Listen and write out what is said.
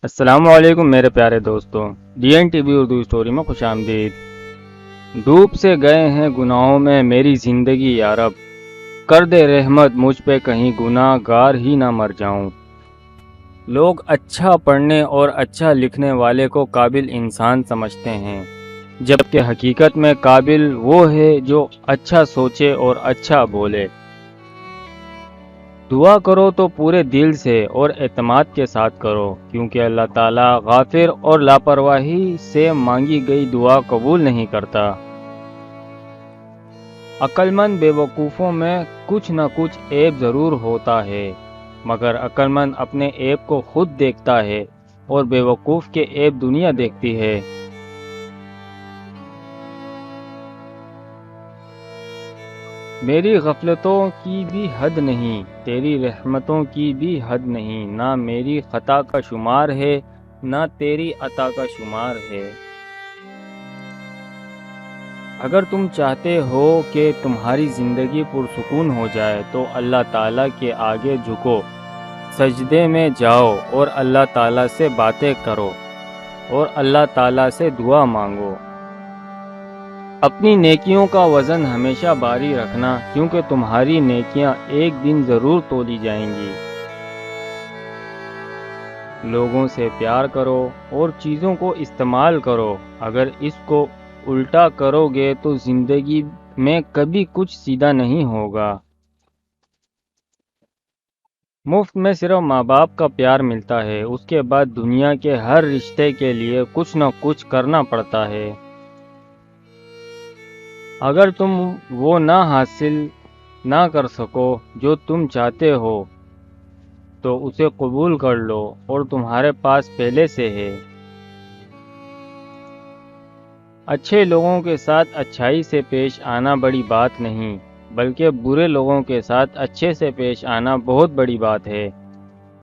السلام علیکم میرے پیارے دوستوں، D N T V Urdu story میں خوش آمدید۔ ڈوب سے گئے ہیں گناہوں میں میری زندگی یا رب، کر دے رحمت مجھ پہ کہیں گناہ گار ہی نہ مر جاؤں۔ لوگ اچھا پڑھنے اور اچھا لکھنے والے کو قابل انسان سمجھتے ہیں، جبکہ حقیقت میں قابل وہ ہے جو اچھا سوچے اور اچھا بولے۔ دعا کرو تو پورے دل سے اور اعتماد کے ساتھ کرو، کیونکہ اللہ تعالیٰ غافر اور لاپرواہی سے مانگی گئی دعا قبول نہیں کرتا۔ عقل مند بے وقوفوں میں کچھ نہ کچھ عیب ضرور ہوتا ہے، مگر عقل مند اپنے عیب کو خود دیکھتا ہے اور بے وقوف کے عیب دنیا دیکھتی ہے۔ میری غفلتوں کی بھی حد نہیں، تیری رحمتوں کی بھی حد نہیں، نہ میری خطا کا شمار ہے نہ تیری عطا کا شمار ہے۔ اگر تم چاہتے ہو کہ تمہاری زندگی پرسکون ہو جائے تو اللہ تعالیٰ کے آگے جھکو، سجدے میں جاؤ اور اللہ تعالیٰ سے باتیں کرو اور اللہ تعالیٰ سے دعا مانگو۔ اپنی نیکیوں کا وزن ہمیشہ باری رکھنا، کیونکہ تمہاری نیکیاں ایک دن ضرور تولی جائیں گی۔ لوگوں سے پیار کرو اور چیزوں کو استعمال کرو، اگر اس کو الٹا کرو گے تو زندگی میں کبھی کچھ سیدھا نہیں ہوگا۔ مفت میں صرف ماں باپ کا پیار ملتا ہے، اس کے بعد دنیا کے ہر رشتے کے لیے کچھ نہ کچھ کرنا پڑتا ہے۔ اگر تم وہ نہ حاصل نہ کر سکو جو تم چاہتے ہو تو اسے قبول کر لو اور تمہارے پاس پہلے سے ہے۔ اچھے لوگوں کے ساتھ اچھائی سے پیش آنا بڑی بات نہیں، بلکہ برے لوگوں کے ساتھ اچھے سے پیش آنا بہت بڑی بات ہے۔